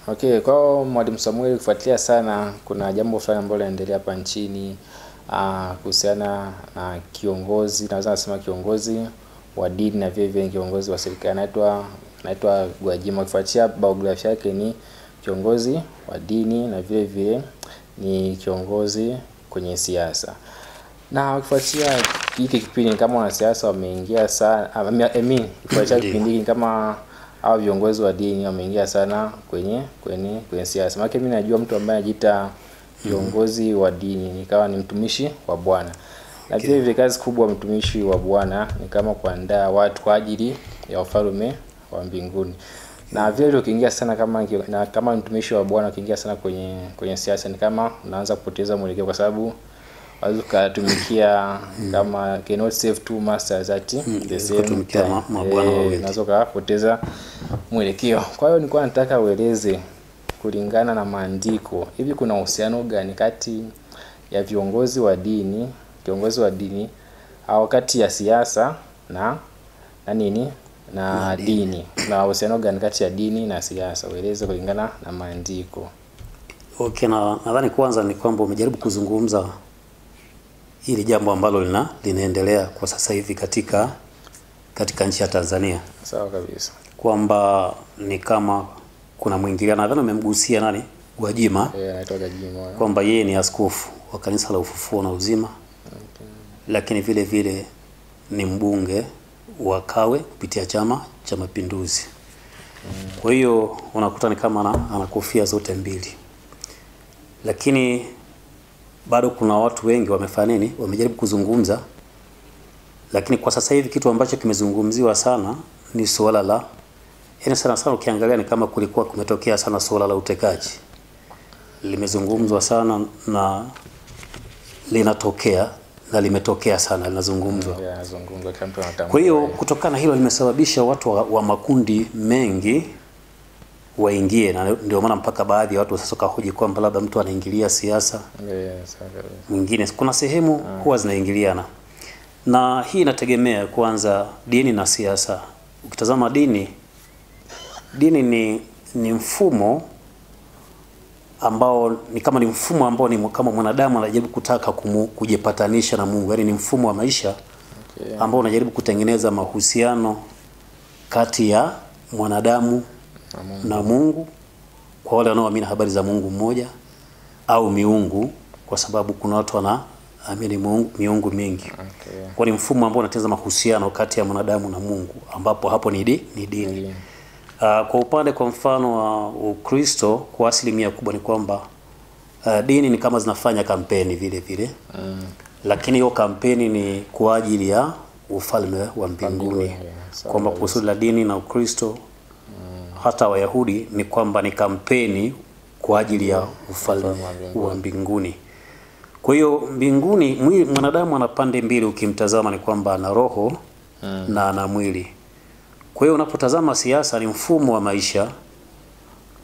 Okay, kwa Mwalimu Samuel kufuatia sana kuna jambo fulani ambalo linaendelea hapa nchini kuhusiana na kiongozi, naweza kusema kiongozi wa dini na vile vile kiongozi wa serikali anaitwa Gwajima. Kufuatia biography yake ni kiongozi wa dini na vile vile ni kiongozi kwenye siasa. Na kufuatia hiki kipindi kama wanasiasa wameingia sana, kufuatia kipindi kama au viongozi wa dini wameingia sana kwenye siasa. Maana mimi najua mtu ambaye anajiita viongozi wa dini ni kama ni mtumishi wa Bwana. Na vile vile kazi kubwa mtumishi wa Bwana ni kama kuandaa watu kwa ajili ya ufalme wa mbinguni. Na vile vile ukiingia sana kama mtumishi wa Bwana ukiingia sana kwenye siasa ni kama unaanza kupoteza mwelekeo, kwa sababu wazo katumikia kama cannot save two masters at the same time. Unaweza kupoteza mwelekeo. Kwa hiyo nilikuwa nataka ueleze kulingana na maandiko, hivi kuna uhusiano gani kati ya kiongozi wa dini au kati ya siasa na nini na dini? Na uhusiano gani kati ya dini na siasa? Ueleze kulingana na maandiko. Okay, nadhani kwanza ni kwamba umejaribu kuzungumza hili jambo ambalo linaendelea kwa sasa hivi katika nchi ya Tanzania. Sawa kabisa. Kwamba ni kama kuna mwingiliano, nadhani umemgusia nani? Gwajima. Anaitwa Gwajima. Kwamba yeye ni askofu wa Kanisa la Ufufuo na Uzima. Okay. Lakini vile vile ni mbunge wa Kawe kupitia Chama cha Mapinduzi. Kwa hiyo unakuta ni kama ana kofia zote mbili. Lakini bado kuna watu wengi wamefanya nini? Wamejaribu kuzungumza. Lakini kwa sasa hivi kitu ambacho kimezungumziwa sana ni suala la sana ukiangalia ni kama kulikuwa kumetokea sana suala la utekaji. Limezungumzwa sana na linatokea na limetokea sana linazungumzwa. Kwa hiyo kutokana na hilo limesababisha watu wa makundi mengi waingie, na ndio maana mpaka baadhi ya watu sasa kahoji kwamba labda mtu anaingilia siasa. Mwingine kuna sehemu huwa zinaingiliana. Na hii inategemea kwanza dini na siasa. Ukitazama dini ni mfumo ambao ni mfumo ambao ni kama mwanadamu anajaribu kutaka kujipatanisha na Mungu. Yaani ni mfumo wa maisha ambao unajaribu kutengeneza mahusiano kati ya mwanadamu na Mungu, kwa wale wanaoamini habari za Mungu mmoja au miungu, kwa sababu kuna watu wanaamini miungu mingi. Kwa ni mfumo ambao unatengeneza mahusiano kati ya mwanadamu na Mungu, ambapo hapo ni dini. Kwa upande kwa mfano wa Ukristo, kwa asilimia kubwa ni kwamba dini ni kama zinafanya kampeni vile vile. Lakini hiyo kampeni ni kwa ajili ya ufalme wa mbinguni. Kwamba kusudi la dini na Ukristo hata Wayahudi ni kwamba ni kampeni kwa ajili ya ufalme wa mbinguni. Kwa hiyo mbinguni mwanadamu ana pande mbili, ukimtazama ni kwamba ana roho na ana mwili. Kwa hiyo unapotazama siasa ni mfumo wa maisha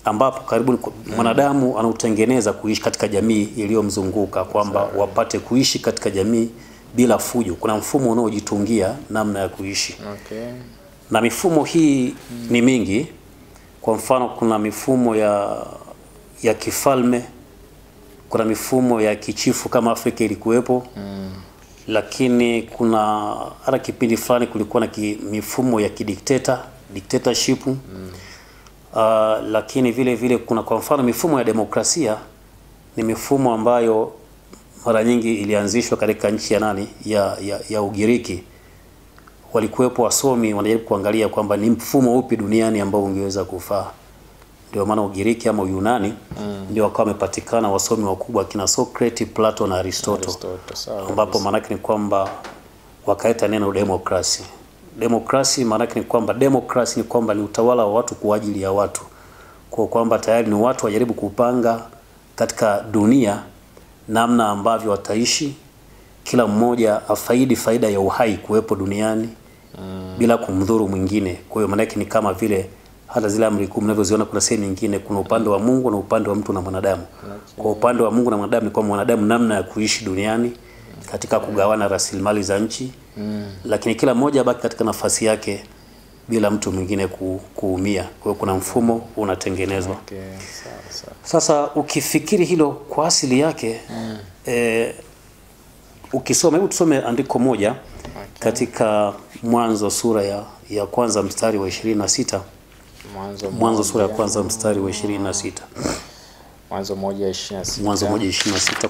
ambapo karibu mwanadamu anautengeneza kuishi katika jamii iliyomzunguka, kwamba wapate kuishi katika jamii bila fujo. Kuna mfumo unaojitungia namna ya kuishi. Na mifumo hii ni mingi. Kwa mfano kuna mifumo ya kifalme, kuna mifumo ya kichifu kama Afrika ilikuwepo. Lakini kuna hata kipindi fulani kulikuwa na mifumo ya dictatorship. Lakini vile vile kuna kwa mfano mifumo ya demokrasia, ni mifumo ambayo mara nyingi ilianzishwa katika nchi ya Ugiriki. Walikuwepo wasomi wanajaribu kuangalia kwamba ni mfumo upi duniani ambao ungeweza kufaa. Ndio maana Ugiriki ama Uyunani ndio wakawa wamepatikana wasomi wakubwa kina Socrates, Plato na Aristotle. Ambapo maana yake ni kwamba wakaita neno demokrasi. Demokrasi maana yake ni kwamba ni utawala wa watu kwa ajili ya watu. Kwa kwamba tayari ni watu wajaribu kupanga katika dunia namna ambavyo wataishi, kila mmoja afaidi faida ya uhai kuwepo duniani bila kumdhuru mwingine. Kwa hiyo maana yake ni kama vile hata zile amri 10 mnavyoziona, kuna sehemu nyingine kuna upande wa Mungu na upande wa mtu na mwanadamu. Kwa upande wa Mungu na mwanadamu ni kwa mwanadamu namna ya kuishi duniani katika kugawana rasilimali za nchi. Lakini kila mmoja baki katika nafasi yake bila mtu mwingine kuumia. Kwa hiyo kuna mfumo unatengenezwa. Okay, sawa. Sasa ukifikiri hilo kwa asili yake, ukisoma, hebu tusome andiko moja katika Mwanzo sura ya kwanza mstari wa 26. Mwanzo sura ya kwanza mstari wa 26. Mwanzo 1:26. Mwanzo 1:26.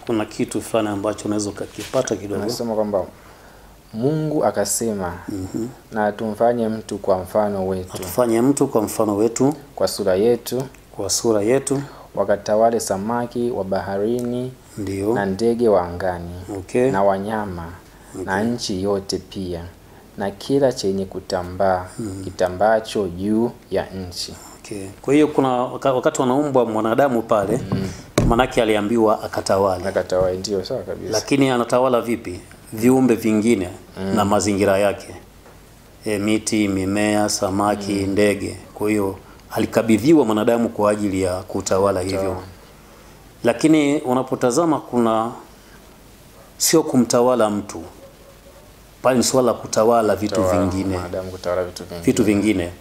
Kuna kitu fulani ambacho unaweza kukipata kidogo. Anasema kwamba Mungu akasema, na tumfanye mtu kwa mfano wetu. Tufanye mtu kwa mfano wetu, kwa sura yetu, wakatawale samaki wa baharini, ndio, na ndege wa angani, okay, na wanyama, na nchi yote pia, na kila chenye kutambaa kitambacho juu ya nchi. Okay. Kwa hiyo kuna wakati wanaumbwa mwanadamu pale, manake aliambiwa akatawale. Akatawale, ndio, sawa kabisa. Lakini anatawala vipi? Viumbe vingine na mazingira yake. Miti, mimea, samaki, ndege. Kwa hiyo alikabidhiwa mwanadamu kwa ajili ya kutawala hivyo. Lakini unapotazama kuna sio kumtawala mtu, bali ni swala kutawala vitu vingine. Mwanadamu kutawala vitu vingine.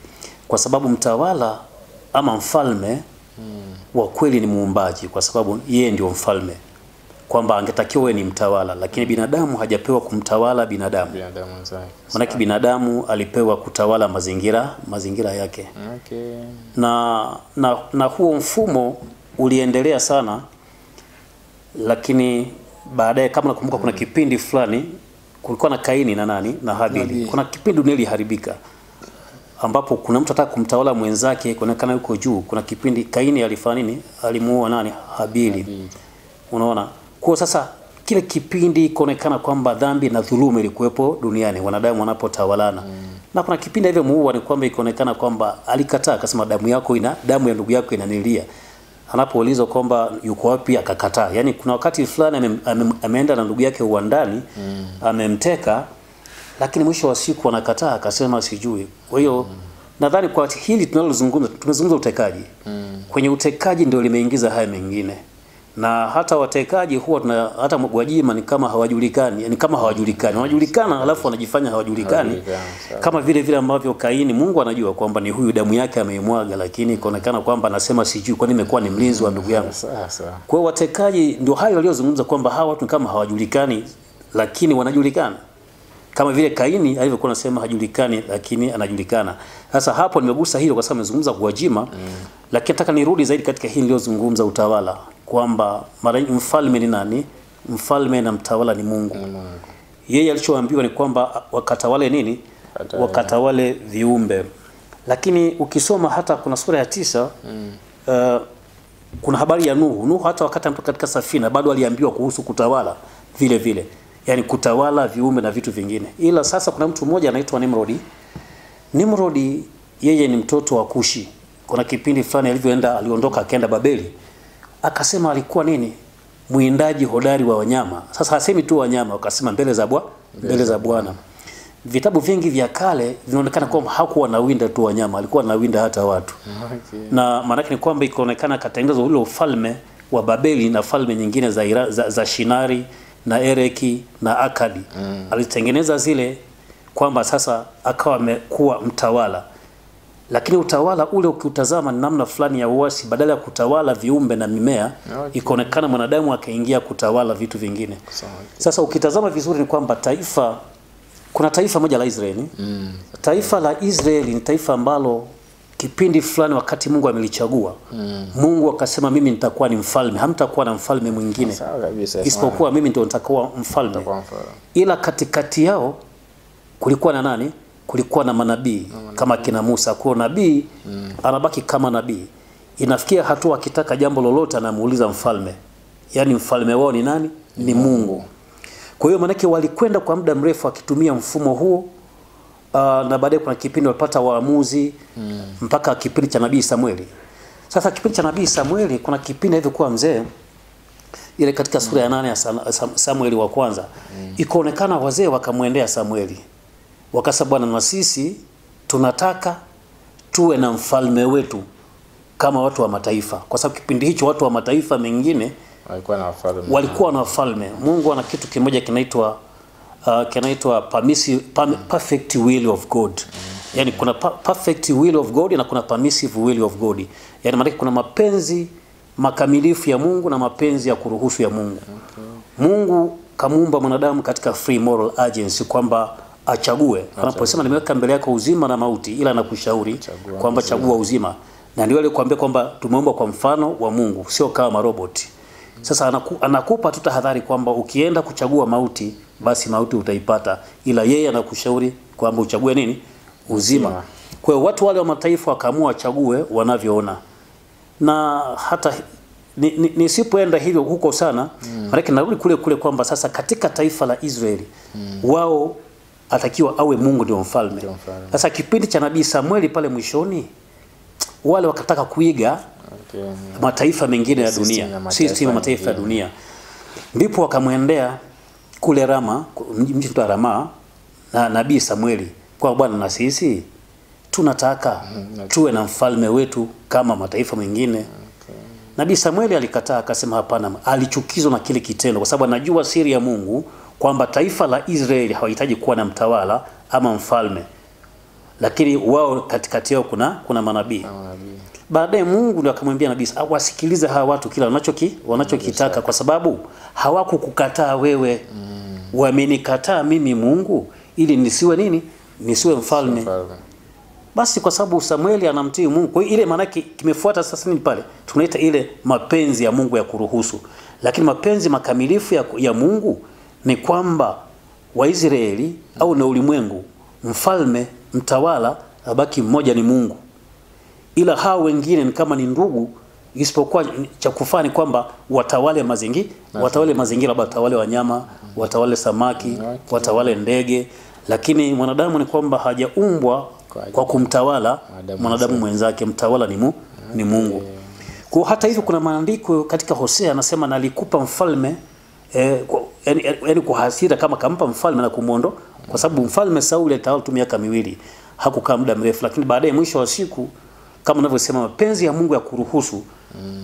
Kwa sababu mtawala ama mfalme wa kweli ni muumbaji, kwa sababu yeye ndio mfalme, kwamba angetakiwa ni mtawala, lakini binadamu hajapewa kumtawala binadamu. Maana binadamu alipewa kutawala mazingira yake. Okay. Na huo mfumo uliendelea sana, lakini baadaye kama nakumbuka kuna kipindi fulani kulikuwa na Kaini na Habili. Kuna kipindi dunia iliharibika, ambapo kuna mtu anataka kumtawala mwenzake kuonekana yuko juu. Kuna kipindi Kaini alifanya nini? Alimuua Habili. Unaona? Kwa sasa kile kipindi kuonekana kwamba dhambi na dhuluma ilikuwepo duniani wanadamu wanapotawalana. Na kuna kipindi hivyo muua ni kwamba ikaonekana kwamba alikataa, akasema damu ya ndugu yako inanilia. Anapoulizwa kwamba yuko wapi akakataa. Yaani kuna wakati fulani ameenda na ndugu yake uwandani, amemteka, lakini mwisho wa siku anakataa, akasema sijui. Kwa hiyo nadhani kwa hili tunazungumza utekaji. Kwenye utekaji ndio limeingiza haya mengine. Na hata watekaji huwa hata Gwajima ni kama hawajulikani, yani kama hawajulikani. Wanajulikana alafu wanajifanya hawajulikani. Kama vile ambavyo Kaini, Mungu anajua kwamba ni huyu damu yake ameimwaga, lakini ikaonekana kwamba anasema sijui kwani nimekuwa ni mlinzi wa ndugu yangu. Kwa hiyo watekaji ndio hayo waliozungumza kwamba hawa watu kama hawajulikani lakini wanajulikana. Kama vile Kaini alivyokuwa anasema hajulikani lakini anajulikana. Sasa hapo nimegusa hilo kwa sababu nimezungumza Gwajima, lakini nataka nirudi zaidi katika hili niliyozungumza utawala, kwamba mfalme ni nani? Mfalme na mtawala ni Mungu. Yeye alichoambiwa ni kwamba wakatawale nini? Wakatawale viumbe. Lakini ukisoma hata kuna sura ya 9, kuna habari ya Nuhu hata wakati mtu katika safina bado aliambiwa kuhusu kutawala vile. Yani kutawala viumbe na vitu vingine. Ila sasa kuna mtu mmoja anaitwa Nimrodi, yeye ni mtoto wa Kushi. Kuna kipindi fulani aliondoka akaenda Babeli. Akasema alikuwa nini? Mwindaji hodari wa wanyama. Sasa hasemi tu wanyama, akasema mbele za Bwana. Vitabu vingi vya kale vinaonekana kwamba hakuwa anawinda tu wanyama, alikuwa anawinda hata watu. Okay. Na maana yake ni kwamba ikaonekana katengeneza ule ufalme wa Babeli na falme nyingine za Shinari na Ereki na Akadi. Alitengeneza zile kwamba sasa akawa amekuwa mtawala. Lakini utawala ule ukiutazama ni namna fulani ya uasi, badala ya kutawala viumbe na mimea, ikaonekana mwanadamu akaingia kutawala vitu vingine. Sasa ukitazama vizuri ni kwamba kuna taifa moja la Israeli. Taifa la Israeli ni taifa ambalo kipindi fulani wakati Mungu amelichagua, Mungu akasema mimi nitakuwa ni mfalme, hamtakuwa na mfalme mwingine isipokuwa mimi ndio nitakuwa mfalme. Ila katikati yao kulikuwa na nani? Kulikuwa na manabii kama kina Musa. Kwa nabii anabaki kama nabii. Inafikia hatua akitaka jambo lolote anamuuliza mfalme. Yaani mfalme wao ni nani? Ni Mungu. Kwa hiyo manake walikwenda kwa muda mrefu akitumia mfumo huo. Na baadaye kuna kipindi walipata waamuzi mpaka kipindi cha nabii Samueli. Sasa kipindi cha nabii Samueli kuna kipindi hivyo kuwa mzee, ile katika sura ya 8 ya Samueli wa kwanza, ikaonekana wazee wakamwendea Samueli. Wakasema Bwana, na sisi tunataka tuwe na mfalme kama watu wa mataifa, kwa sababu kipindi hicho watu wa mataifa mengine walikuwa na wafalme. Mungu ana kitu kimoja kinaitwa perfect will of God. Yani kuna perfect will of God na kuna permissive will of God. Yani maana kuna mapenzi makamilifu ya Mungu na mapenzi ya kuruhusu ya Mungu. Mungu kamuumba mwanadamu katika free moral agency kwamba achague. Anaposema nimeweka mbele yako uzima na mauti, ila nakushauri kwamba chagua uzima. Na ndio alikwambia kwamba tumeumbwa kwa mfano wa Mungu, sio kama roboti. Sasa anakupa tu tahadhari kwamba ukienda kuchagua mauti, basi mauti utaipata, ila yeye anakushauri kwamba uchague nini? Uzima. Kwa hiyo watu wale wa mataifa wakaamua wachague wanavyoona. Na hata nisipoenda hivyo huko sana, maana narudi kule kwamba sasa katika taifa la Israeli wao atakiwa awe Mungu ndio mfalme. Sasa kipindi cha Nabii Samueli pale mwishoni, wale wakataka kuiga mataifa mengine ya dunia, system mataifa ya dunia. Ndipo wakamwendea kule Rama, mji wa Rama, na Nabii Samueli kwa bwana, na sisi tunataka tuwe na mfalme wetu kama mataifa mengine. Nabii Samueli alikataa, akasema hapana. Alichukizwa na kile kitendo kwa sababu anajua siri ya Mungu kwamba taifa la Israeli hawahitaji kuwa na mtawala ama mfalme, lakini wao katikati yao kuna manabii. Baadaye Mungu ndiye akamwambia nabii wasikilize hawa watu kila wanachokitaka, kwa sababu hawakukukataa wewe, wamenikataa mimi Mungu ili nisiwe nini? Nisiwe mfalme. Basi kwa sababu Samueli anamtii Mungu, kwa ile maana yake kimefuata sasa nini pale? Tunaita ile mapenzi ya Mungu ya kuruhusu. Lakini mapenzi makamilifu ya Mungu ni kwamba Waisraeli au na ulimwengu, mfalme, mtawala abaki mmoja ni Mungu. Ila hao wengine ni kama ni ndugu, isipokuwa cha kufanya kwamba watawale mazingira, watawale wanyama, watawale samaki, watawale ndege. Lakini mwanadamu ni kwamba hajaumbwa kwa kumtawala mwanadamu mwenzake, mtawala ni Mungu. Kwa hata hivyo kuna maandiko katika Hosea anasema nalikupa mfalme yani kwa hasira kama kampa mfalme na kumuondo, kwa sababu mfalme Sauli alitawala tu miaka 2, hakukaa muda mrefu, lakini baadaye mwisho wa siku kama unavyosema mapenzi ya Mungu ya kuruhusu,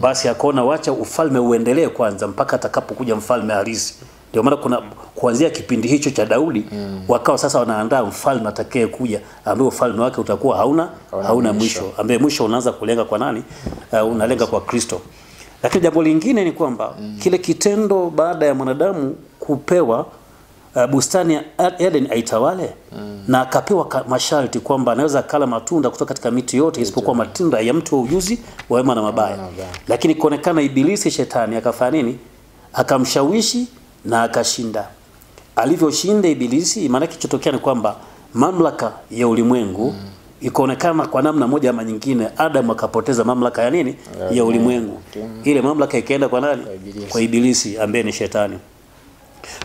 basi akaona wacha ufalme uendelee kwanza mpaka atakapokuja mfalme halisi. Ndio maana kuna kuanzia kipindi hicho cha Daudi wakao sasa wanaandaa mfalme atakaye kuja, ambaye ufalme wake utakuwa hauna mwisho, ambaye mwisho unaanza kulenga kwa nani? Unalenga kwa Kristo. Lakini jambo lingine ni kwamba kile kitendo baada ya mwanadamu kupewa bustani ya Eden aitawale, na akapewa masharti kwamba anaweza kala matunda kutoka katika miti yote isipokuwa matunda ya mti wa ujuzi wa wema na mabaya. Lakini kuonekana Ibilisi, shetani, akafanya nini? Akamshawishi na akashinda. Alivyoshinda Ibilisi, maana kichotokea ni kwamba mamlaka ya ulimwengu ikaonekana kwa namna moja ama nyingine. Adam akapoteza mamlaka ya nini? Ya ulimwengu. Ile mamlaka ikaenda kwa nani? Kwa Ibilisi ambaye ni shetani.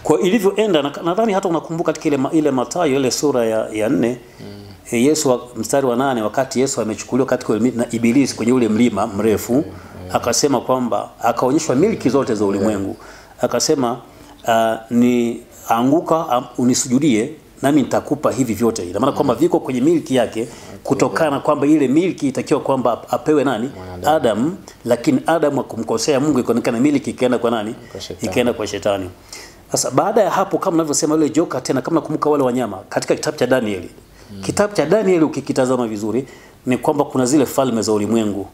Kwa ilivyoenda, nadhani hata unakumbuka katika ile Mathayo ile sura ya 4, Yesu mstari wa 8, wakati Yesu amechukuliwa katika na Ibilisi kwenye ule mlima mrefu, akasema kwamba akaonyeshwa milki zote za ulimwengu. Akasema ni anguka unisujudie nami nitakupa hivi vyote. Ina maana kwamba viko kwenye milki yake, kutokana kwamba ile milki itakiwa kwamba apewe nani? Adam. Lakini Adam akumkosea Mungu, ikaonekana milki ikaenda kwa nani? Ikaenda kwa shetani. Sasa baada ya hapo, kama ninavyosema yule joka tena, kama nakumbuka wale wanyama katika kitabu cha Danieli. Kitabu cha Danieli ukikitazama vizuri ni kwamba kuna zile falme za ulimwengu.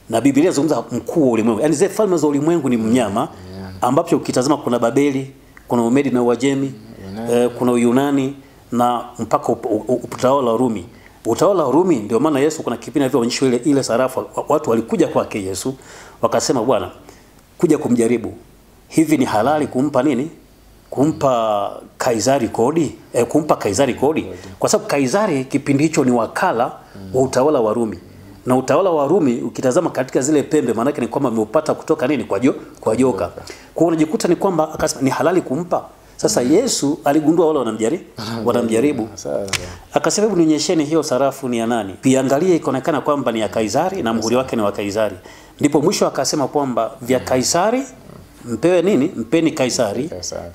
Na Biblia inazungumza mkuu wa ulimwengu. Yaani zile falme za ulimwengu ni mnyama, ambapo ukitazama kuna Babeli, kuna Umedi na Uajemi, kuna Uyunani na mpaka utawala wa Rumi. Utawala wa Rumi ndio maana Yesu kuna kipindi alivyoonyeshwa ile sarafu, watu walikuja kwake Yesu wakasema, Bwana, kuja kumjaribu. Hivi ni halali kumpa nini? Kumpa Kaisari kodi? Kumpa Kaisari kodi. Kwa sababu Kaisari kipindi hicho ni wakala wa utawala wa Rumi. Na utawala wa Rumi ukitazama katika zile pembe, maana yake ni kwamba ameupata kutoka nini? Kwa joka. Kwa unajikuta ni kwamba akasema ni halali kumpa. Sasa Yesu aligundua wale wanamjaribu. Akasema hebu nionyesheni hiyo sarafu ni ya nani? Piangalie, ikaonekana kwamba ni ya Kaisari na muhuri wake ni wa Kaisari. Ndipo mwisho akasema kwamba vya Kaisari mpewe nini? Mpeni Kaisari.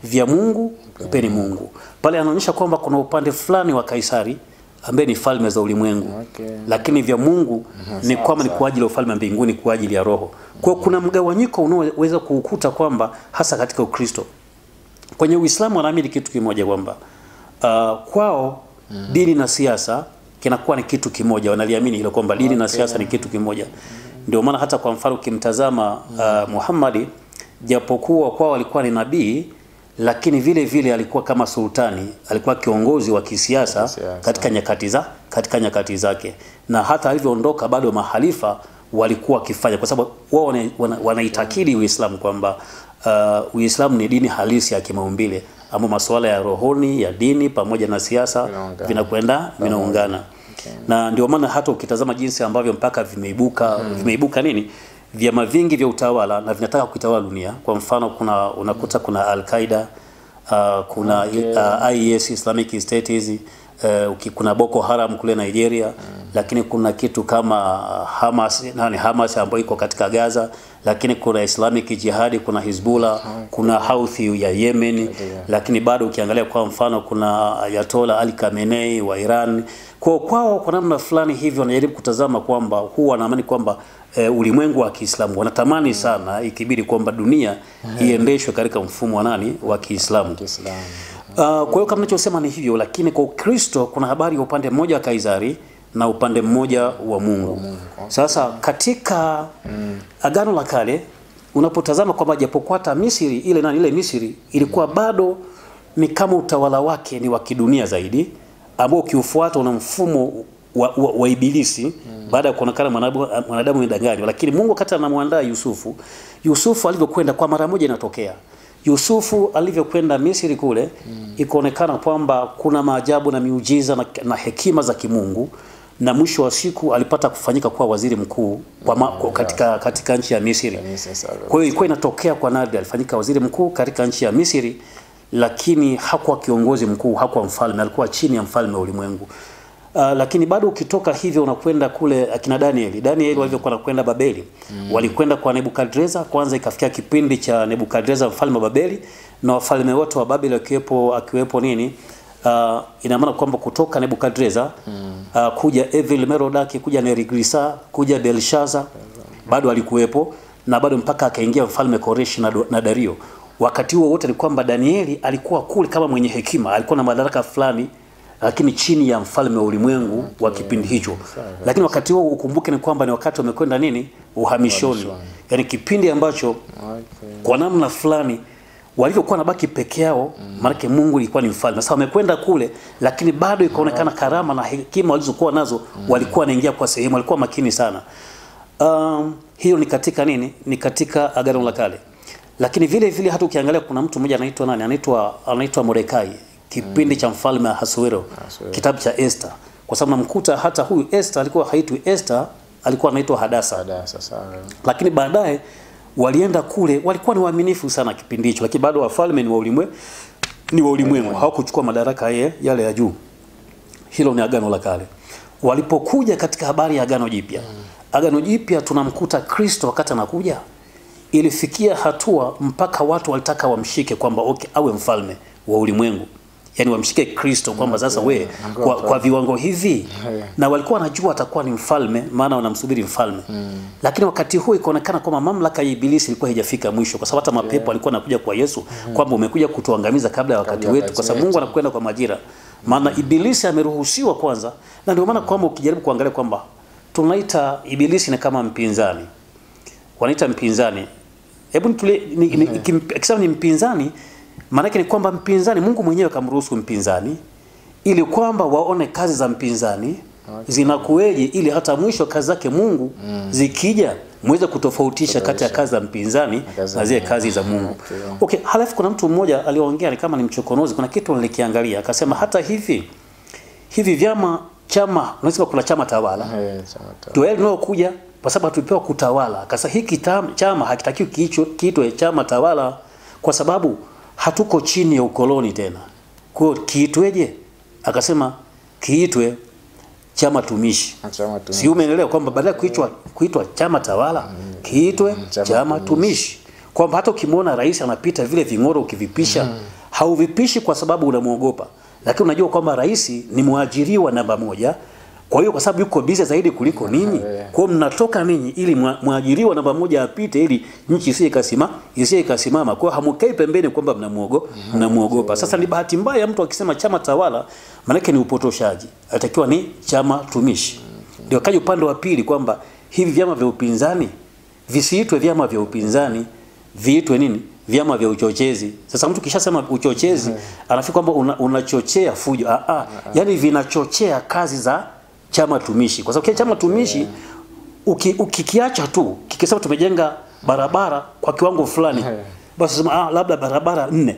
Vya Mungu mpeni Mungu. Pale anaonyesha kwamba kuna upande fulani wa Kaisari ambaye ni falme za ulimwengu. Lakini vya Mungu ni kwamba ni kwa ajili ya ufalme mbinguni, kwa ajili ya roho. Kwa kuna mgawanyiko unaoweza kuukuta kwamba hasa katika Ukristo. Kwenye Uislamu wanaamini kitu kimoja kwamba kwao dini na siasa kinakuwa ni kitu kimoja. Wanaliamini hilo kwamba dini na siasa ni kitu kimoja. Ndio maana hata kwa mfano ukimtazama Muhammad, japokuwa kwao alikuwa ni nabii, lakini vile vile alikuwa kama sultani, alikuwa kiongozi wa kisiasa katika nyakati zake. Na hata alivyoondoka bado mahalifa walikuwa wakifanya, kwa sababu wao wanaitakidi Uislamu kwamba Uislamu ni dini halisi ya kimaumbile, ama masuala ya rohoni, ya dini pamoja na siasa vinaungana. Na ndio maana hata ukitazama jinsi ambavyo mpaka vimeibuka nini vyama vingi vya utawala na vinataka kuitawala dunia. Kwa mfano unakuta kuna Al-Qaeda, kuna IS, Islamic State hizi, kuna Boko Haram kule Nigeria, lakini kuna kitu kama Hamas ambayo iko katika Gaza, lakini kuna Islamic Jihad, kuna Hezbollah, kuna Houthi ya Yemen, lakini bado ukiangalia kwa mfano kuna Ayatollah Ali Khamenei wa Iran. Kwao kwa namna fulani hivyo wanajaribu kutazama kwamba huwa wanaamini kwamba ulimwengu wa Kiislamu wanatamani sana ikibidi kwamba dunia iendeshwe katika mfumo wa Kiislamu. Kwa hiyo kama ninachosema ni hivyo, lakini kwa Ukristo kuna habari ya upande mmoja wa Kaisari na upande mmoja wa Mungu. Sasa katika Agano la Kale unapotazama kwamba japokuwa hata Misri ile Misri ilikuwa bado ni kama utawala wake ni wa kidunia zaidi, ambao ukiufuata una mfumo wa ibilisi baada ya kuonekana mwanadamu mdanganywa. Lakini Mungu wakati anamwandaa Yusufu alivyokwenda, kwa mara moja inatokea Yusufu alivyokwenda Misri kule, ikaonekana kwamba kuna maajabu na miujiza na hekima za kimungu, na mwisho wa siku alipata kufanyika kuwa waziri mkuu katika nchi ya Misri. Kwa hiyo ilikuwa inatokea kwa nadra, alifanyika waziri mkuu katika nchi ya Misri, lakini hakuwa kiongozi mkuu, hakuwa mfalme, alikuwa chini ya mfalme wa ulimwengu. Lakini bado ukitoka hivyo unakwenda kule akina Danieli walivyokuwa nakwenda Babeli, walikwenda kwa Nebukadreza. Kwanza ikafikia kipindi cha Nebukadreza mfalme wa Babeli, na wafalme wote wa Babeli akiwepo ina maana kwamba kutoka Nebukadreza kuja Evil Merodach, kuja Neriglissar, kuja Belshazzar bado alikuwepo, na bado mpaka akaingia mfalme Koreshi na Dario. Wakati huo wote ni kwamba Danieli alikuwa kule kama mwenye hekima, alikuwa na madaraka fulani, lakini chini ya mfalme wa ulimwengu wa kipindi hicho. Lakini wakati huo ukumbuke ni kwamba ni wakati wamekwenda uhamishoni. Yaani kipindi ambacho kwa namna fulani walivyokuwa nabaki peke yao, maana Mungu ilikuwa ni mfalme. Sasa wamekwenda kule, lakini bado ikaonekana karama na hekima walizokuwa nazo walikuwa wanaingia kwa sehemu, walikuwa makini sana. Hiyo ni katika ni katika Agano la Kale. Lakini vile vile hata ukiangalia kuna mtu mmoja anaitwa Mordekai, kipindi cha mfalme Ahasuero, kitabu cha Esther. Kwa sababu namkuta hata huyu Esther alikuwa haitwi Esther, alikuwa anaitwa Hadasa. Lakini baadaye walienda kule, walikuwa ni waaminifu sana kipindi hicho, lakini bado wafalme ni wa ulimwengu, hawakuchukua madaraka yale ya juu. Hilo ni Agano la Kale. Walipokuja katika habari ya Agano Jipya, Agano Jipya tunamkuta Kristo wakati anakuja, ilifikia hatua mpaka watu walitaka wamshike kwamba awe mfalme wa ulimwengu. Yaani wamshike Kristo kwamba sasa kwa viwango hivi, na walikuwa wanajua atakuwa ni mfalme, maana wanamsubiri mfalme. Lakini wakati huo ikaonekana kwamba mamlaka ya ibilisi ilikuwa haijafika mwisho, kwa sababu hata mapepo alikuwa anakuja kwa Yesu kwamba umekuja kutuangamiza kabla ya wakati wetu, kwa sababu Mungu anakwenda kwa majira. Maana ibilisi ameruhusiwa kwanza, na ndio maana kwamba ukijaribu kuangalia kwamba tunaita ibilisi ni kama mpinzani. Wanaita mpinzani. Hebu ikisema ni mpinzani, maana yake ni kwamba mpinzani Mungu mwenyewe kamruhusu mpinzani ili kwamba waone kazi za mpinzani zinakueje, ili hata mwisho kazi zake Mungu zikija muweze kutofautisha kati ya kazi za mpinzani na zile kazi za Mungu. Halafu kuna mtu mmoja aliongea ni kama ni mchokonozi, kuna kitu nilikiangalia, akasema hata hivi chama unasema kuna chama tawala. Ndio kuja kwa sababu tulipewa kutawala. Akasema hiki chama hakitakiwi kiitwe chama tawala kwa sababu hatuko chini ya ukoloni tena. Kwa hiyo kiitweje? Akasema kiitwe chama tumishi. Si umeelewa kwamba badala kuitwa chama tawala, kiitwe chama tumishi. Kwamba hata ukimwona rais anapita vile vingoro ukivipisha, hauvipishi kwa sababu unamuogopa. Lakini unajua kwamba rais ni muajiriwa namba moja, Kwa hiyo kwa sababu yuko busy zaidi kuliko ninyi, kwa hiyo mnatoka ninyi ili mwajiriwa namba moja apite ili nchi isiye ikasimama. Kwa hiyo hamukai pembeni kwamba mnamuogopa. Sasa ni bahati mbaya mtu akisema chama tawala maana ni upotoshaji. Atakiwa ni chama tumishi. Ndio kaja upande wa pili kwamba hivi vyama vya upinzani visiitwe vyama vya upinzani, viitwe nini? Vyama vya uchochezi. Sasa mtu kishasema uchochezi anafikiri kwamba unachochea fujo. Yaani vinachochea kazi za chama tumishi. Kwa sababu chama tumishi ukikiacha tu kikisema tumejenga barabara kwa kiwango fulani, basi sema labda barabara 4.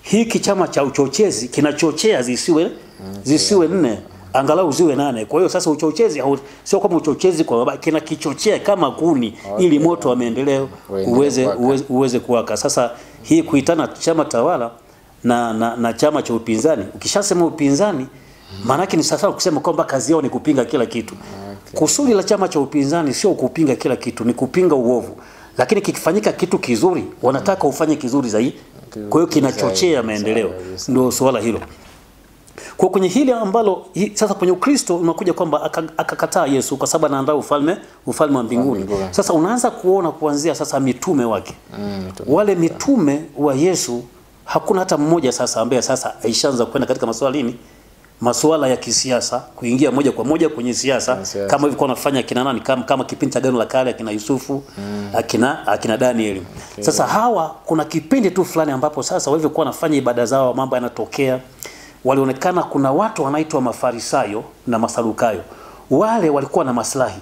Hiki chama cha uchochezi kinachochea zisiwe 4, angalau ziwe 8. Kwa hiyo sasa uchochezi sio kama uchochezi kwa baba, kinakichochea kama kuni ili moto wa maendeleo uweze kuwaka. Sasa hii kuitana chama tawala na chama cha upinzani, ukishasema upinzani maana yake ni sasa kusema kwamba kazi yao ni kupinga kila kitu. Kusudi la chama cha upinzani sio kupinga kila kitu, ni kupinga uovu. Lakini kikifanyika kitu kizuri, wanataka ufanye kizuri zaidi. Kwa hiyo kinachochea maendeleo. Ndio swala hilo. Kwa kwenye hili ambalo sasa kwenye Ukristo unakuja kwamba akakataa Yesu kwa sababu anaandaa ufalme wa mbinguni. Sasa unaanza kuona kuanzia sasa mitume wake. Wale mitume wa Yesu hakuna hata mmoja sasa ambaye sasa aishaanza kwenda katika masuala ya kisiasa, kuingia moja kwa moja kwenye siasa kama hivyo kwa nafanya kina nani kama kipindi cha Agano la Kale akina Yusufu, akina Danieli. Sasa hawa kuna kipindi tu fulani ambapo sasa walivyokuwa wanafanya ibada zao mambo yanatokea. Walionekana kuna watu wanaitwa Mafarisayo na Masadukayo. Wale walikuwa na maslahi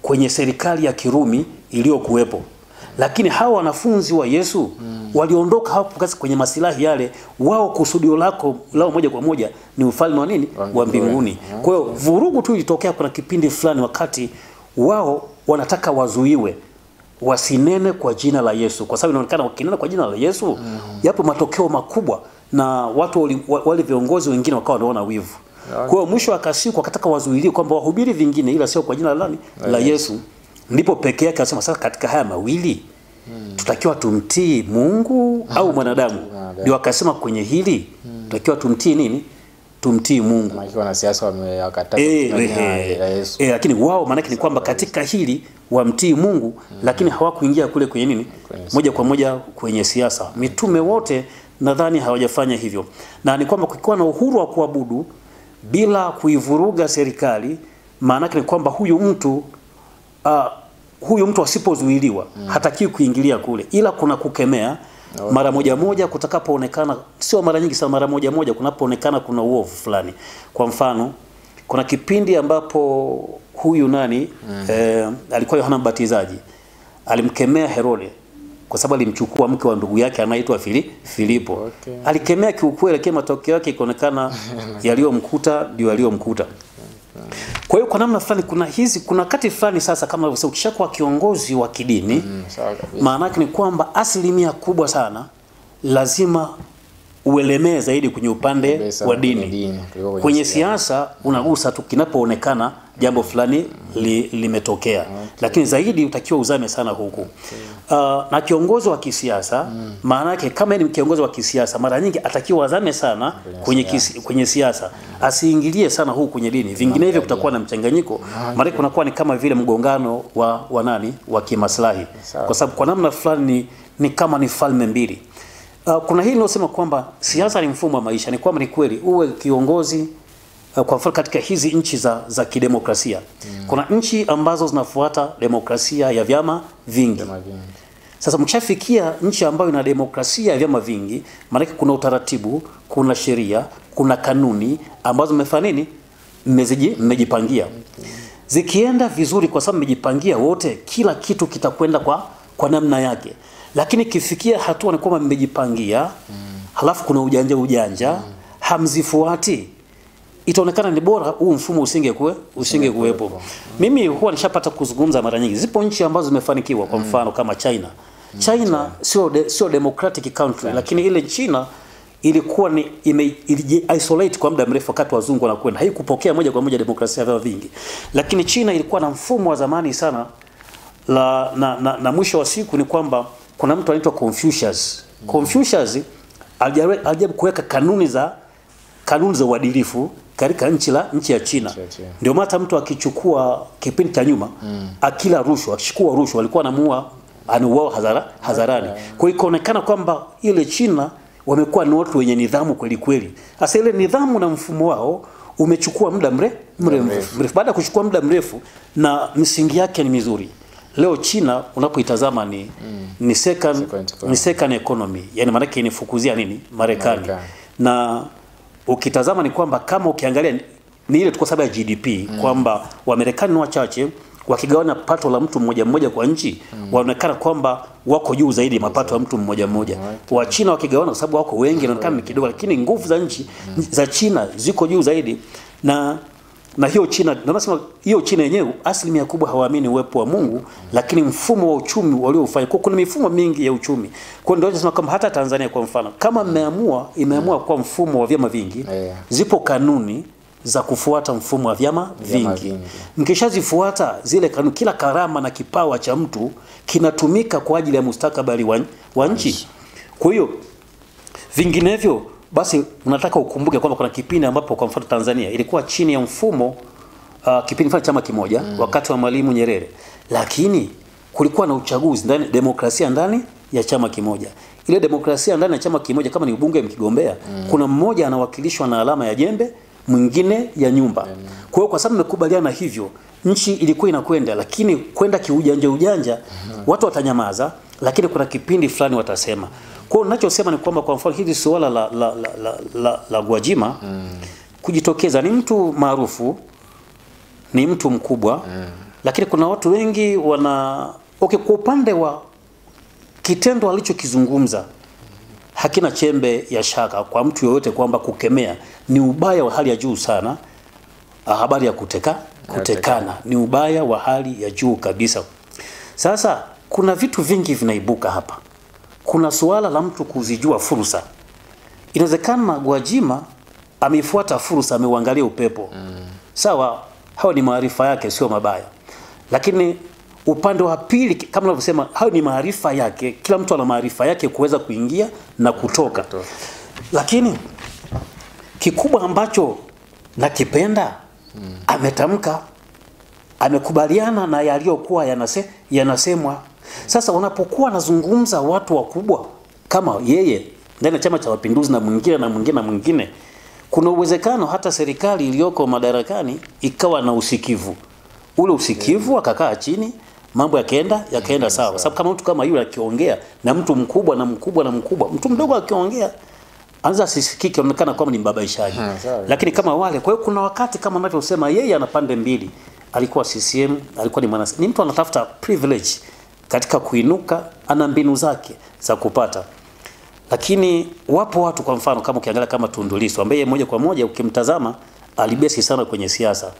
kwenye serikali ya Kirumi iliyokuwepo. Lakini hawa wanafunzi wa Yesu waliondoka hapo kwenye maslahi yale. Wao kusudio lao moja kwa moja ni ufalme wa nini? Wa mbinguni. Kwa hiyo vurugu tu ilitokea kuna kipindi fulani wakati wao wanataka wazuiwe wasinene kwa jina la Yesu. Kwa sababu inaonekana wakinena kwa jina la Yesu yapo matokeo makubwa na watu wale viongozi wengine wakawa wanaona wivu. Kwa hiyo mwisho akashikwa wakataka wazuiliwe kwamba wahubiri vingine ila sio kwa jina la Yesu. Ndipo peke yake akasema sasa katika haya mawili tutakiwa tumtii Mungu au mwanadamu? Ndio akasema kwenye hili tutakiwa tumtii nini? Tumtii Mungu. Maana wanasiasa wamewakataa Yesu. Lakini wao maana ni kwamba katika hili wamtii Mungu lakini hawakuingia kule kwenye nini? Moja kwa moja kwenye siasa. Mitume wote nadhani hawajafanya hivyo. Na ni kwamba kukiwa na uhuru wa kuabudu bila kuivuruga serikali, maana ni kwamba huyu mtu asipozuiliwa hatakiwi kuingilia kule, ila kuna kukemea mara moja kutakapoonekana, sio mara nyingi sana, mara moja kunapoonekana kuna uovu fulani. Kwa mfano kuna kipindi ambapo huyu alikuwa Yohana Mbatizaji, alimkemea Herode kwa sababu alimchukua mke wa ndugu yake anaitwa Filipo. Alikemea kiukweli, lakini matokeo yake ikaonekana yaliyomkuta ndio yaliyomkuta. Kwa hiyo kwa namna fulani kuna wakati fulani sasa kama ukishakuwa kiongozi wa kidini maana yake ni kwamba asilimia kubwa sana lazima uelemee zaidi kwenye upande wa dini. Kwenye siasa unagusa tu kinapoonekana jambo fulani limetokea. Lakini zaidi utakiwa uzame sana huku. Na kiongozi wa kisiasa maana yake kama ni kiongozi wa kisiasa mara nyingi atakiwa azame sana kwenye siasa. Asiingilie sana huku kwenye dini. Vinginevyo kutakuwa na mchanganyiko. Maana kunakuwa ni kama vile mgongano wa kimaslahi. Kwa sababu kwa namna fulani ni kama ni falme mbili. Kuna hili linalosema kwamba siasa ni mfumo wa maisha. Ni kwamba ni kweli uwe kiongozi kwa mfano katika hizi nchi za kidemokrasia. Kuna nchi ambazo zinafuata demokrasia ya vyama vingi. Sasa mkishafikia nchi ambayo ina demokrasia ya vyama vingi, maana kuna utaratibu, kuna sheria, kuna kanuni ambazo mmefanya nini? Mmejipangia. Zikienda vizuri kwa sababu mmejipangia wote, kila kitu kitakwenda kwa namna yake. Lakini kifikia hatua ni kwamba mmejipangia, halafu kuna ujanja, hamzifuati, itaonekana ni bora huu mfumo usingekuwepo. Mimi huwa nishapata kuzungumza mara nyingi. Zipo nchi ambazo zimefanikiwa, kwa mfano kama China. China sio democratic country, lakini ile China ilikuwa ni isolate kwa muda mrefu wakati wazungu wanakwenda. Haikupokea moja kwa moja demokrasia ya vyama vingi. Lakini China ilikuwa na mfumo wa zamani sana na mwisho wa siku ni kwamba kuna mtu anaitwa Confucius. Confucius alijaribu kuweka kanuni kanuni za uadilifu katika nchi ya China. Ndio maana mtu akichukua kipindi cha nyuma akila rushwa, akishukua rushwa walikuwa anauawa hadharani. Kwa hiyo ikaonekana kwamba ile China wamekuwa ni watu wenye nidhamu kweli kweli. Sasa ile nidhamu na mfumo wao umechukua muda mrefu. Baada ya kuchukua muda mrefu na misingi yake ni mizuri. Leo China unapoitazama ni second economy. Yaani maana yake inifukuzia nini? Marekani. Na ukitazama ni kwamba kama ukiangalia ni ile tu kwa sababu ya GDP kwamba Wamarekani ni wachache wakigawana pato la mtu mmoja mmoja kwa nchi waonekana kwamba wako juu zaidi mapato ya mtu mmoja mmoja. Wa China wakigawana kwa sababu wako wengi inaonekana ni kidogo, lakini nguvu za nchi za China ziko juu zaidi. Na hiyo China, na nasema hiyo China yenyewe asilimia kubwa hawaamini uwepo wa Mungu, lakini mfumo wa uchumi waliofanya, kwa kuna mifumo mingi ya uchumi. Kwa ndio nasema kama hata Tanzania kwa mfano, kama imeamua kwa mfumo wa vyama vingi, zipo kanuni za kufuata mfumo wa vyama vingi. Mkishazifuata zile kanuni, kila karama na kipawa cha mtu kinatumika kwa ajili ya mustakabali wa nchi. Kwa hiyo vinginevyo basi unataka ukumbuke kwamba kuna kipindi ambapo kwa mfano Tanzania ilikuwa chini ya mfumo kipindi fulani chama kimoja wakati wa Mwalimu Nyerere, lakini kulikuwa na uchaguzi demokrasia ndani ya chama kimoja. Ile demokrasia ndani ya chama kimoja kama ni ubunge mkigombea, kuna mmoja anawakilishwa na alama ya jembe, mwingine ya nyumba. Kwa hiyo kwa sababu mmekubaliana hivyo, nchi ilikuwa inakwenda, lakini kwenda kiujanja watu watanyamaza, lakini kuna kipindi fulani watasema. Kwa hiyo ninachosema ni kwamba kwa mfano hili suala la Gwajima kujitokeza, ni mtu maarufu, ni mtu mkubwa, lakini kuna watu wengi kwa upande wa kitendo alichokizungumza hakina chembe ya shaka kwa mtu yoyote kwamba kukemea ni ubaya wa hali ya juu sana. Habari ya kutekana ni ubaya wa hali ya juu kabisa. Sasa kuna vitu vingi vinaibuka hapa. Kuna suala la mtu kuzijua fursa. Inawezekana Gwajima amefuata fursa, ameuangalia upepo. Sawa, hao ni maarifa yake, sio mabaya. Lakini upande wa pili kama ninavyosema, hao ni maarifa yake, kila mtu ana maarifa yake kuweza kuingia na kutoka. Lakini kikubwa ambacho nakipenda, ametamka, amekubaliana na yaliyokuwa yanasemwa. Sasa unapokuwa nazungumza watu wakubwa kama yeye ndani ya Chama cha Mapinduzi na mwingine, kuna uwezekano hata serikali iliyoko madarakani ikawa na usikivu. Ule usikivu akakaa chini, mambo yakaenda sawa. Sababu kama mtu kama yule akiongea na mtu mkubwa, mtu mdogo akiongea anza sisikike, onekana kwamba ni mbabaishaji. Lakini kama wale, kwa hiyo kuna wakati kama anavyosema yeye ana pande mbili. Alikuwa CCM, alikuwa ni mtu anatafuta privilege katika kuinuka, ana mbinu zake za kupata. Lakini wapo watu kwa mfano kama ukiangalia kama Tundu Lissu ambaye moja kwa moja ukimtazama alibesi sana kwenye siasa.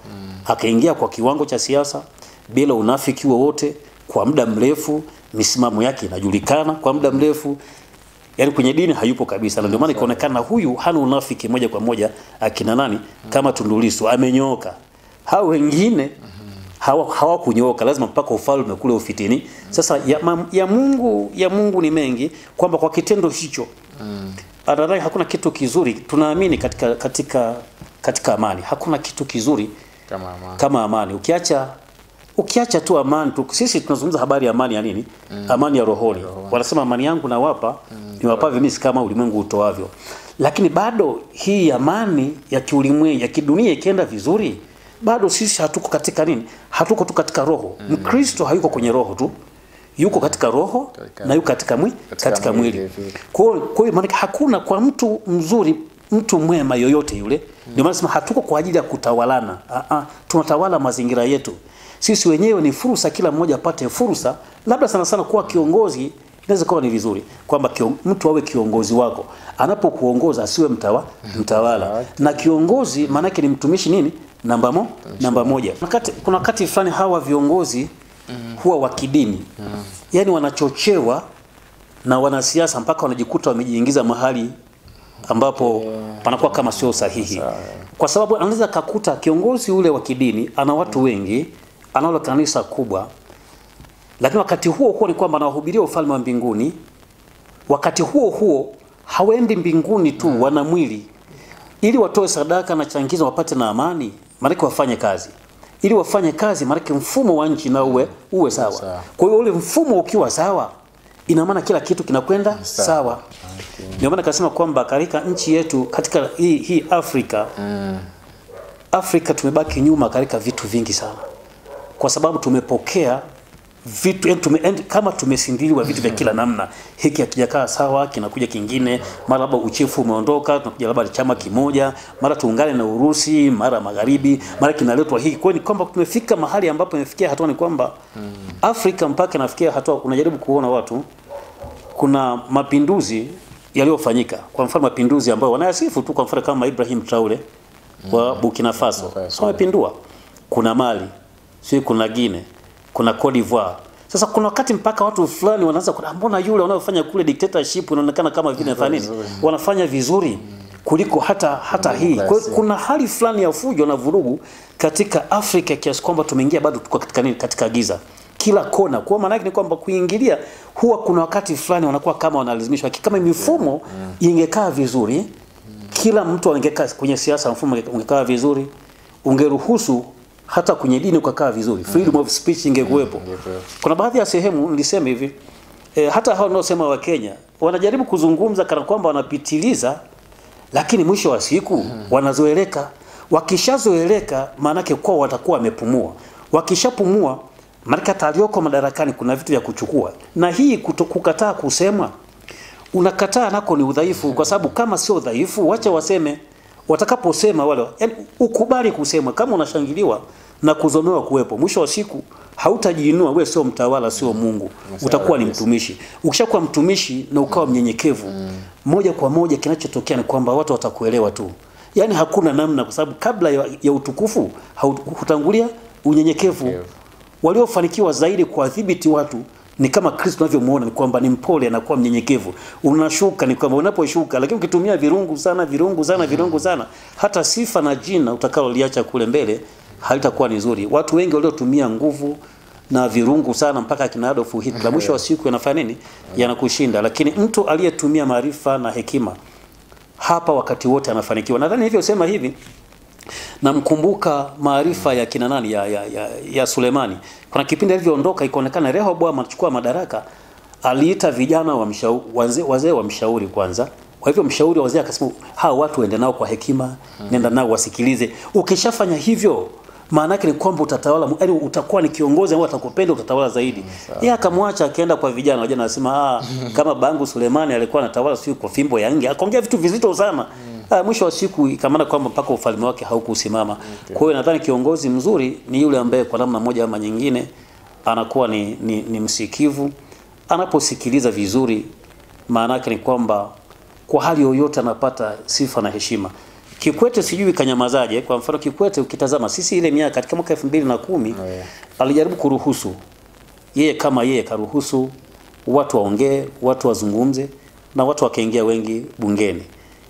Akaingia kwa kiwango cha siasa bila unafiki wowote kwa muda mrefu, misimamo yake inajulikana kwa muda mrefu. Yaani kwenye dini hayupo kabisa. Na ndio maana ikaonekana huyu hana unafiki moja kwa moja akina nani kama Tundu Lissu amenyooka. Hao wengine hawakunyooka, lazima mpaka ufalme kule ufitini. Sasa ya Mungu ni mengi kwamba kwa kitendo hicho adadai hakuna kitu kizuri. Tunaamini katika amani. Hakuna kitu kizuri kama amani. Ukiacha tu amani tu, sisi tunazungumza habari ya amani ya nini? Amani ya rohoni. Wanasema amani yangu nawapa, niwapavyo mimi kama ulimwengu utoavyo. Lakini bado hii amani ya kiulimwengu, ya kidunia ikienda vizuri, bado sisi hatuko katika nini? Hatuko tu katika roho. Mkristo hayuko kwenye roho tu. Yuko katika roho na yuko katika mwili. Kwa hiyo maana hakuna kwa mtu mzuri, mtu mwema yoyote yule. Ndio maana nasema hatuko kwa ajili ya kutawalana. Tunatawala mazingira yetu. Sisi wenyewe ni fursa, kila mmoja apate fursa. Labda sana kuwa kiongozi inaweza kuwa ni vizuri kwamba mtu awe kiongozi wako. Anapokuongoza asiwe mtawala. Na kiongozi maana yake ni mtumishi nini? Namba moja. Kuna wakati fulani hawa viongozi huwa wa kidini. Yaani wanachochewa na wanasiasa mpaka wanajikuta wamejiingiza mahali ambapo panakuwa kama sio sahihi. Kwa sababu anaweza kukuta kiongozi ule wa kidini ana watu wengi, analo kanisa kubwa, lakini wakati huo ni kwamba anawahubiria ufalme wa mbinguni. Wakati huo hawaendi mbinguni tu, wana mwili. ili watoe sadaka na changizo wapate na amani, maana wafanye kazi. Ili wafanye kazi, maana mfumo wa nchi na uwe sawa. Kwa hiyo ule mfumo ukiwa sawa, ina maana kila kitu kinakwenda sawa. Ndio maana kasema kwamba katika nchi yetu, katika hii Afrika, Afrika tumebaki nyuma katika vitu vingi sana. Kwa sababu tumepokea vitu kama tumesindiliwa vitu vya kila namna. Hiki hakijakaa sawa, kinakuja kingine, mara labda uchifu umeondoka, tunakuja labda chama kimoja, mara tuungane na Urusi, mara magharibi, mara kinaletwa hiki. Kwa hiyo ni kwamba tumefika mahali ambapo imefikia hatua ni kwamba Afrika mpaka nafikia hatua unajaribu kuona watu kuna mapinduzi yaliyofanyika. Kwa mfano mapinduzi ambayo wanayasifu tu, kwa mfano kama Ibrahim Traore wa Burkina Faso, wamepindua. Kuna Mali, sio kuna Guinea, kuna Cote d'Ivoire. Sasa kuna wakati mpaka watu fulani wanaanza kuna mbona yule wanaofanya kule dictatorship inaonekana kama vile nafanya nini? Wanafanya vizuri kuliko hata hii. Kwa hiyo kuna hali fulani ya fujo na vurugu katika Afrika kiasi kwamba tumeingia bado tuko katika giza. Kila kona. Kwa maana yake ni kwamba kuingilia huwa kuna wakati fulani wanakuwa kama wanalazimishwa. Kama mifumo ingekaa vizuri, kila mtu angekaa kwenye siasa, mfumo ungekaa vizuri, ungeruhusu hata kwenye dini ukakaa vizuri, freedom of speech ingekuwepo. Kuna baadhi ya sehemu nilisema hivi, hata hao wanaosema wa Kenya wanajaribu kuzungumza kana kwamba wanapitiliza, lakini mwisho wa siku wanazoeleka. Wakishazoeleka maana yake kwa watakuwa wamepumua. Wakishapumua maana aliyoko madarakani kuna vitu vya kuchukua. Na hii kukataa kusema, unakataa nako ni udhaifu, kwa sababu kama sio udhaifu wacha waseme. Watakaposema wale, yani ukubali kusema. Kama unashangiliwa na kuzomewa kuwepo, mwisho wa siku hautajiinua. Wewe sio mtawala, sio Mungu, utakuwa ni mtumishi. Ukishakuwa mtumishi na ukawa mnyenyekevu, moja kwa moja kinachotokea ni kwamba watu watakuelewa tu. Yani hakuna namna, kwa sababu kabla ya utukufu hutangulia unyenyekevu. Waliofanikiwa zaidi kuadhibiti watu ni kama Kristo tunavyomuona, ni kwamba ni mpole na kuwa mnyenyekevu. Unashuka ni kwamba unaposhuka, lakini ukitumia virungu sana, hata sifa na jina utakaloliacha kule mbele halitakuwa nzuri. Watu wengi waliotumia nguvu na virungu sana mpaka kina Adolf Hitler, mwisho wa siku yanafanya nini? Yanakushinda. Lakini mtu aliyetumia maarifa na hekima hapa wakati wote anafanikiwa. Nadhani hivyo sema hivi, namkumbuka maarifa ya kina nani ya Sulemani. Kuna kipindi alivyoondoka ikaonekana Rehoboam anachukua madaraka, aliita vijana wa wazee wa mshauri kwanza. Kwa hivyo mshauri wazee akasema hao watu waende nao kwa hekima, nenda nao wasikilize. Ukishafanya hivyo maana yake ni kwamba utatawala, yaani utakuwa ni kiongozi ambaye atakupenda, utatawala zaidi. Yeye akamwacha akaenda kwa vijana. Wajana anasema kama bangu Sulemani alikuwa anatawala sio kwa fimbo ya nge, akaongea vitu vizito sana. Mwisho wa siku ikamana kwamba mpaka ufalme wake haukusimama. Kwa hiyo nadhani kiongozi mzuri ni yule ambaye kwa namna moja ama nyingine anakuwa ni msikivu, anaposikiliza vizuri. Maana yake ni kwamba kwa hali yoyote anapata sifa na heshima. Kikwete sijui kanyamazaje. Kwa mfano Kikwete ukitazama sisi ile miaka katika mwaka 2010 alijaribu kuruhusu yeye karuhusu watu waongee, watu wazungumze, na watu wakaingia wengi bungeni.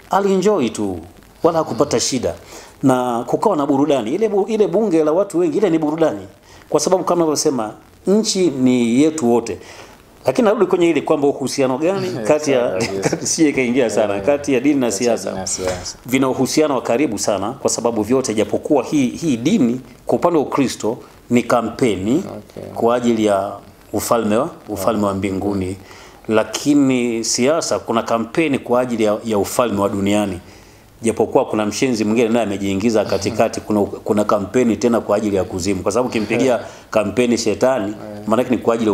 Alienjoy tu, wala hakupata shida, na kukawa na burudani. Ile bunge la watu wengi, ile ni burudani, kwa sababu kama nilivyosema nchi ni yetu wote. Lakini narudi kwenye ile kwamba uhusiano gani kati ya si kaingia sana kati ya dini na siasa. Vina uhusiano wa karibu sana, kwa sababu vyote, japokuwa hii dini kwa upande wa Ukristo ni kampeni kwa ajili ya ufalme wa mbinguni, lakini siasa kuna kampeni kwa ajili ya ufalme wa duniani. Japokuwa kuna mshenzi mwingine naye amejiingiza katikati, kuna kampeni tena kwa ajili ya kuzimu, kwa sababu kimpigia kampeni shetani maana ni kwa ajili ya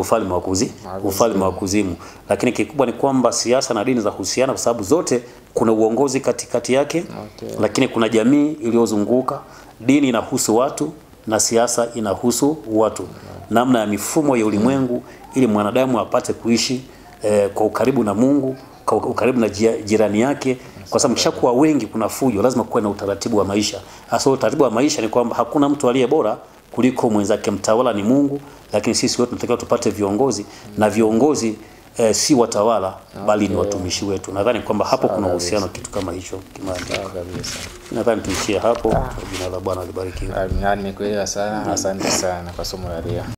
ufalme wa kuzimu. Lakini kikubwa ni kwamba siasa na dini za husiana, kwa sababu zote kuna uongozi katikati yake, lakini kuna jamii iliyozunguka. Dini inahusu watu na siasa inahusu watu, namna ya mifumo ya ulimwengu, ili mwanadamu apate kuishi kwa ukaribu na Mungu, kwa ukaribu na jirani yake. Kwa sababu kishakuwa wengi kuna fujo, lazima kuwe na utaratibu wa maisha. Hasa utaratibu wa maisha ni kwamba hakuna mtu aliye bora kuliko mwenzake. Mtawala ni Mungu, lakini sisi wote tunatakiwa tupate viongozi, na viongozi si watawala bali ni watumishi wetu. Nadhani kwamba hapo kuna uhusiano kitu kama hicho kimaandiko. Nadhani tuishie hapo. Jina la Bwana libarikiwe. Amina. Nimekuelewa sana. Asante sana kwa somo la leo.